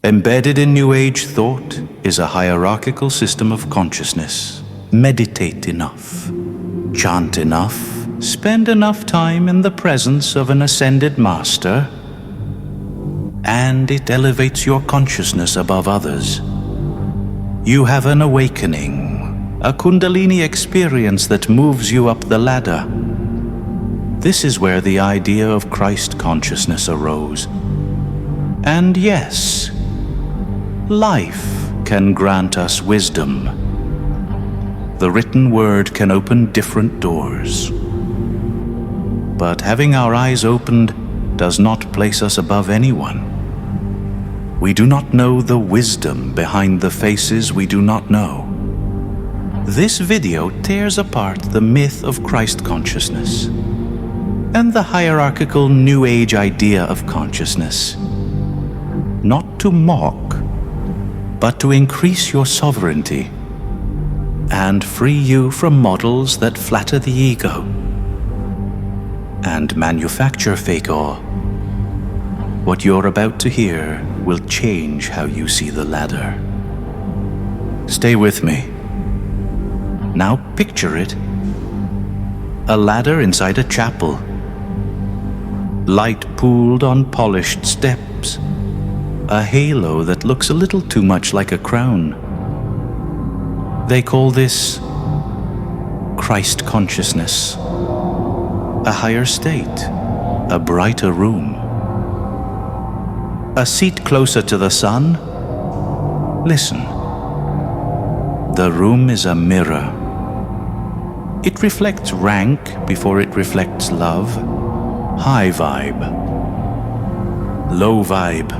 Embedded in New Age thought is a hierarchical system of consciousness. Meditate enough, chant enough, spend enough time in the presence of an ascended master, and it elevates your consciousness above others. You have an awakening, a Kundalini experience that moves you up the ladder. This is where the idea of Christ consciousness arose. And yes, life can grant us wisdom. The written word can open different doors. But having our eyes opened does not place us above anyone. We do not know the wisdom behind the faces we do not know. This video tears apart the myth of Christ consciousness and the hierarchical New Age idea of consciousness. Not to mock, but to increase your sovereignty and free you from models that flatter the ego and manufacture fake awe. What you're about to hear will change how you see the ladder. Stay with me. Now picture it. A ladder inside a chapel. Light pooled on polished steps. A halo that looks a little too much like a crown. They call this Christ consciousness. A higher state, a brighter room. A seat closer to the sun. Listen. The room is a mirror. It reflects rank before it reflects love. High vibe. Low vibe.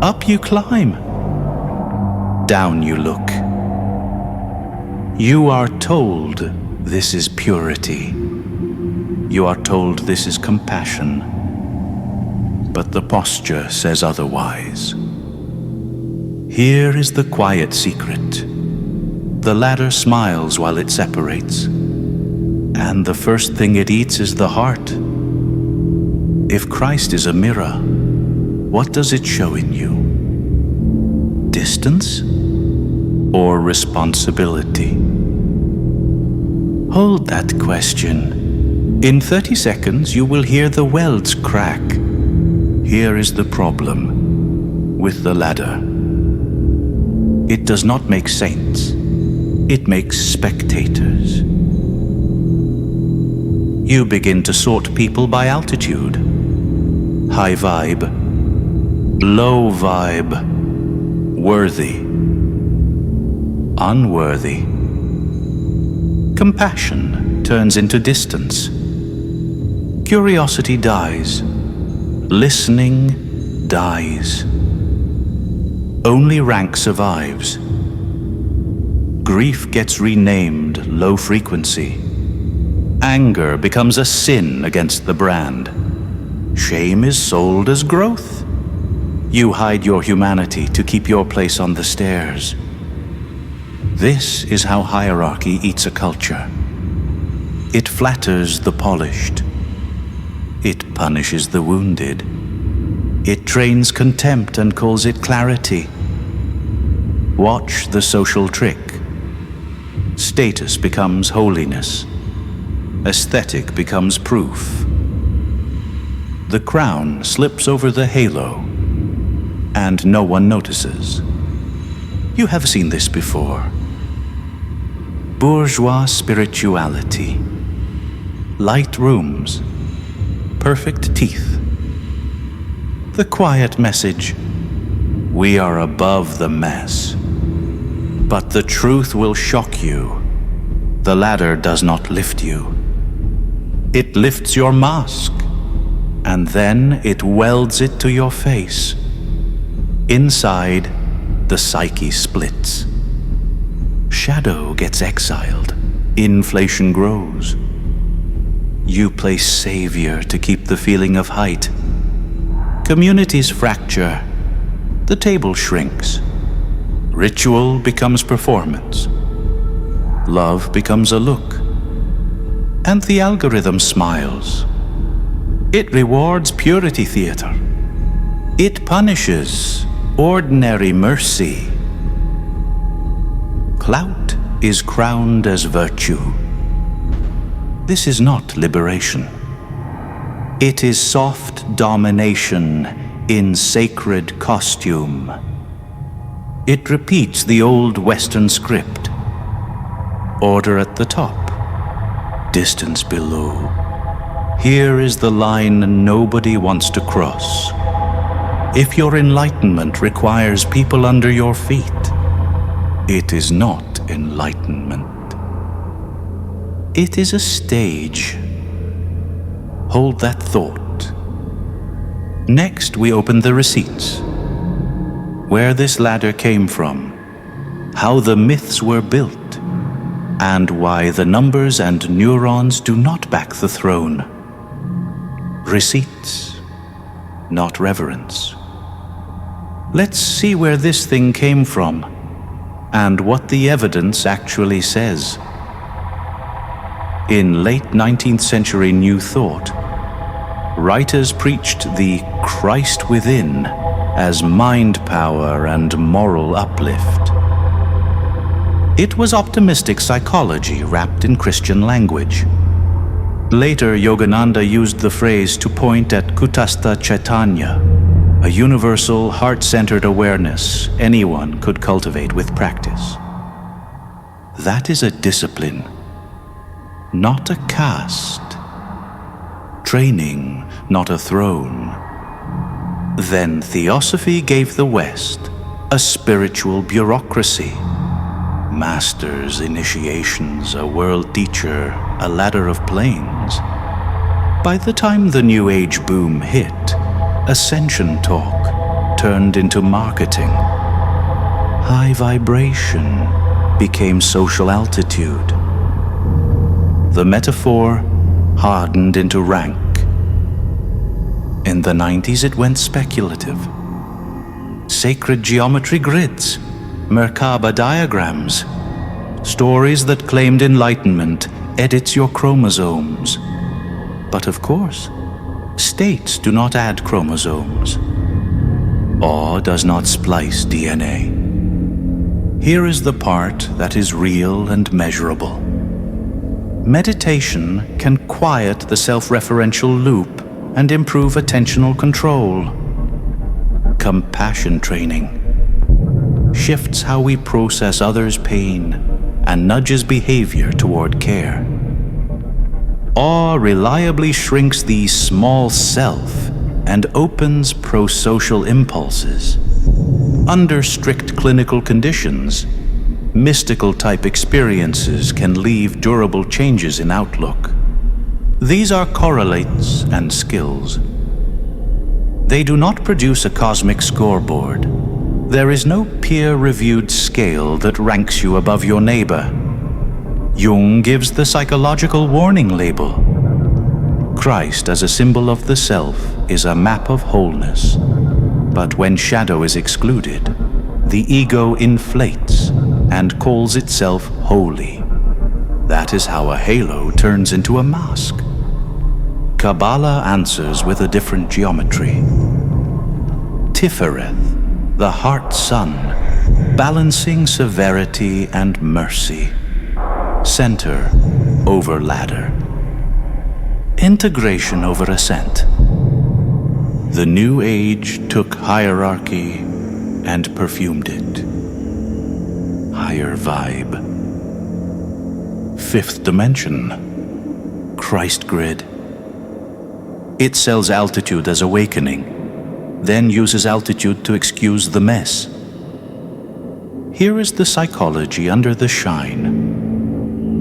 Up you climb. Down you look. You are told this is purity. You are told this is compassion. But the posture says otherwise. Here is the quiet secret. The ladder smiles while it separates. And the first thing it eats is the heart. If Christ is a mirror, what does it show in you? Distance or responsibility? Hold that question. In 30 seconds, you will hear the welds crack. Here is the problem with the ladder. It does not make saints. It makes spectators. You begin to sort people by altitude. High vibe, low vibe, worthy, unworthy. Compassion turns into distance. Curiosity dies. Listening dies. Only rank survives. Grief gets renamed low frequency. Anger becomes a sin against the brand. Shame is sold as growth. You hide your humanity to keep your place on the stairs. This is how hierarchy eats a culture. It flatters the polished. It punishes the wounded. It trains contempt and calls it clarity. Watch the social trick. Status becomes holiness. Aesthetic becomes proof. The crown slips over the halo, and no one notices. You have seen this before. Bourgeois spirituality. Light rooms. Perfect teeth. The quiet message. We are above the mess. But the truth will shock you. The ladder does not lift you. It lifts your mask, and then it welds it to your face. Inside, the psyche splits. Shadow gets exiled. Inflation grows. You play savior to keep the feeling of height. Communities fracture. The table shrinks. Ritual becomes performance. Love becomes a look. And the algorithm smiles. It rewards purity theater. It punishes ordinary mercy. Clout is crowned as virtue. This is not liberation. It is soft domination in sacred costume. It repeats the old Western script. Order at the top, distance below. Here is the line nobody wants to cross. If your enlightenment requires people under your feet, it is not enlightenment. It is a stage. Hold that thought. Next, we open the receipts. Where this ladder came from, how the myths were built, and why the numbers and neurons do not back the throne. Receipts, not reverence. Let's see where this thing came from and what the evidence actually says. In late 19th century New Thought, writers preached the Christ within as mind power and moral uplift. It was optimistic psychology wrapped in Christian language. Later, Yogananda used the phrase to point at Kutastha Chaitanya, a universal, heart-centered awareness anyone could cultivate with practice. That is a discipline, not a caste. Training, not a throne. Then Theosophy gave the West a spiritual bureaucracy. Masters, initiations, a world teacher, a ladder of planes. By the time the New Age boom hit, ascension talk turned into marketing. High vibration became social altitude. The metaphor hardened into rank. In the 90s, it went speculative. Sacred geometry grids, Merkaba diagrams, stories that claimed enlightenment edits your chromosomes. But of course, states do not add chromosomes. Awe does not splice DNA. Here is the part that is real and measurable. Meditation can quiet the self-referential loop and improve attentional control. Compassion training shifts how we process others' pain and nudges behavior toward care. Awe reliably shrinks the small self and opens pro-social impulses. Under strict clinical conditions, mystical-type experiences can leave durable changes in outlook. These are correlates and skills. They do not produce a cosmic scoreboard. There is no peer-reviewed scale that ranks you above your neighbor. Jung gives the psychological warning label. Christ as a symbol of the self is a map of wholeness. But when shadow is excluded, the ego inflates and calls itself holy. That is how a halo turns into a mask. Kabbalah answers with a different geometry. Tiphereth, the heart sun, balancing severity and mercy. Center over ladder. Integration over ascent. The New Age took hierarchy and perfumed it. Higher vibe. Fifth dimension. Christ grid. It sells altitude as awakening, then uses altitude to excuse the mess. Here is the psychology under the shine.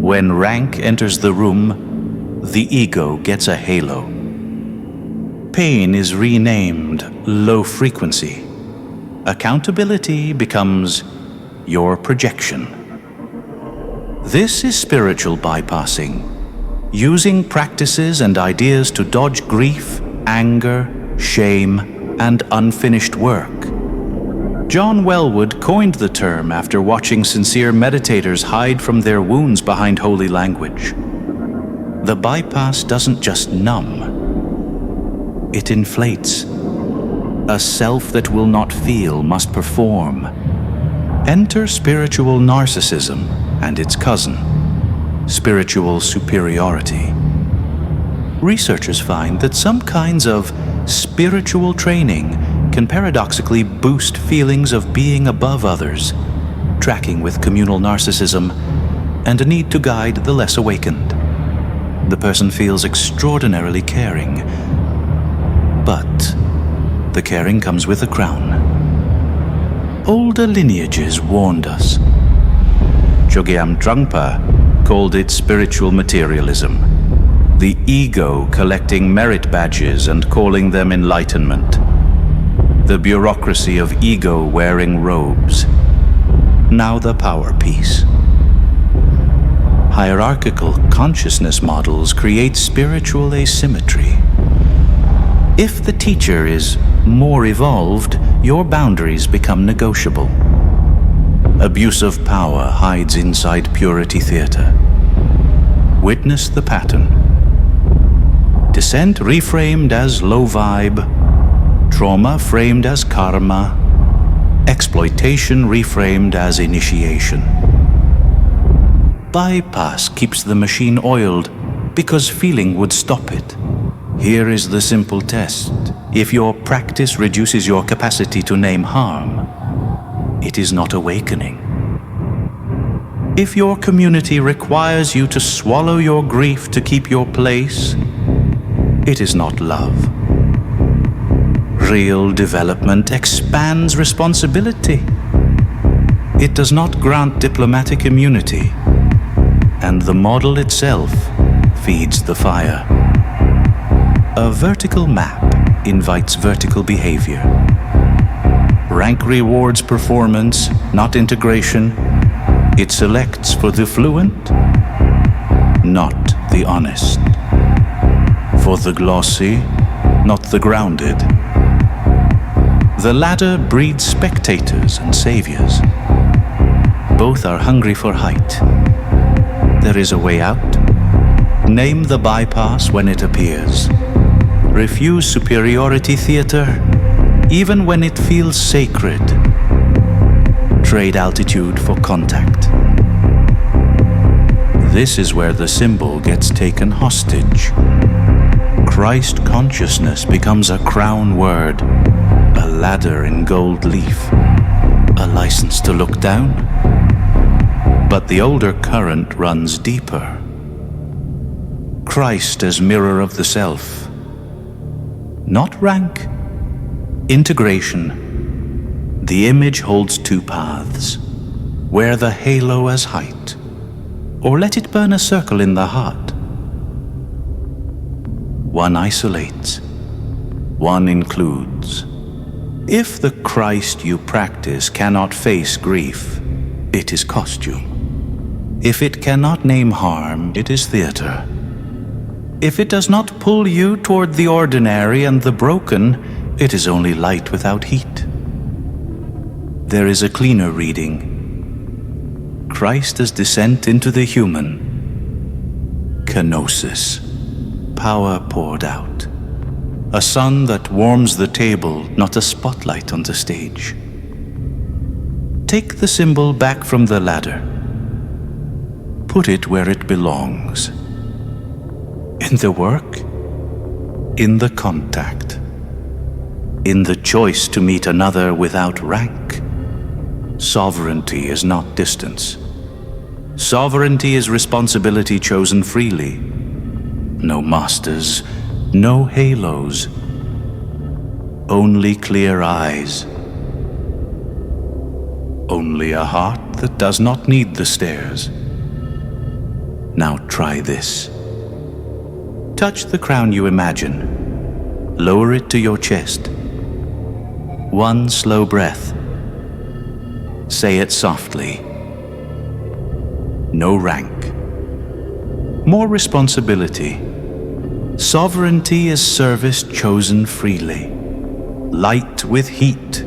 When rank enters the room, the ego gets a halo. Pain is renamed low frequency. Accountability becomes your projection. This is spiritual bypassing, using practices and ideas to dodge grief, anger, shame, and unfinished work. John Wellwood coined the term after watching sincere meditators hide from their wounds behind holy language. The bypass doesn't just numb, it inflates. A self that will not feel must perform. Enter spiritual narcissism and its cousin, spiritual superiority. Researchers find that some kinds of spiritual training can paradoxically boost feelings of being above others, tracking with communal narcissism and a need to guide the less awakened. The person feels extraordinarily caring, but the caring comes with a crown. Older lineages warned us. Chogyam Trungpa called it spiritual materialism, the ego collecting merit badges and calling them enlightenment, the bureaucracy of ego wearing robes. Now the power piece. Hierarchical consciousness models create spiritual asymmetry. If the teacher is more evolved, your boundaries become negotiable. Abuse of power hides inside purity theater. Witness the pattern. Dissent reframed as low vibe, trauma framed as karma, exploitation reframed as initiation. Bypass keeps the machine oiled because feeling would stop it. Here is the simple test. If your practice reduces your capacity to name harm, it is not awakening. If your community requires you to swallow your grief to keep your place, it is not love. Real development expands responsibility. It does not grant diplomatic immunity, and the model itself feeds the fire. A vertical map invites vertical behavior. Rank rewards performance, not integration. It selects for the fluent, not the honest. For the glossy, not the grounded. The latter breeds spectators and saviors. Both are hungry for height. There is a way out. Name the bypass when it appears. Refuse superiority theater, even when it feels sacred. Trade altitude for contact. This is where the symbol gets taken hostage. Christ consciousness becomes a crown word, a ladder in gold leaf, a license to look down. But the older current runs deeper. Christ as mirror of the self. Not rank, integration. The image holds two paths. Wear the halo as height, or let it burn a circle in the heart. One isolates, one includes. If the Christ you practice cannot face grief, it is costume. If it cannot name harm, it is theater. If it does not pull you toward the ordinary and the broken, it is only light without heat. There is a cleaner reading. Christ as descent into the human. Kenosis. Power poured out. A sun that warms the table, not a spotlight on the stage. Take the symbol back from the ladder. Put it where it belongs. In the work, in the contact, in the choice to meet another without rank. Sovereignty is not distance. Sovereignty is responsibility chosen freely. No masters, no halos, only clear eyes. Only a heart that does not need the stairs. Now try this. Touch the crown you imagine. Lower it to your chest. One slow breath. Say it softly. No rank. More responsibility. Sovereignty is service chosen freely. Light with heat.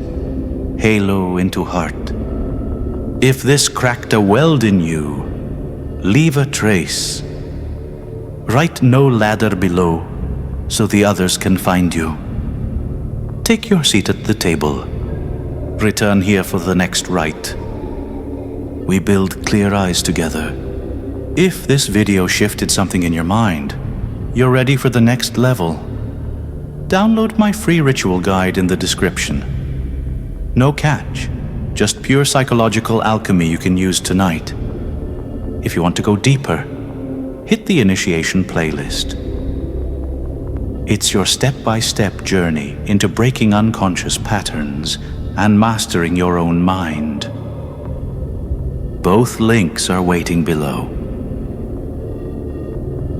Halo into heart. If this cracked a weld in you, leave a trace. Write no ladder below, so the others can find you. take your seat at the table. Return here for the next rite. We build clear eyes together. If this video shifted something in your mind, you're ready for the next level. Download my free ritual guide in the description. No catch, just pure psychological alchemy you can use tonight. If you want to go deeper, hit the initiation playlist. It's your step-by-step journey into breaking unconscious patterns and mastering your own mind. Both links are waiting below.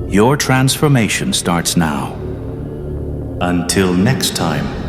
Your transformation starts now. Until next time.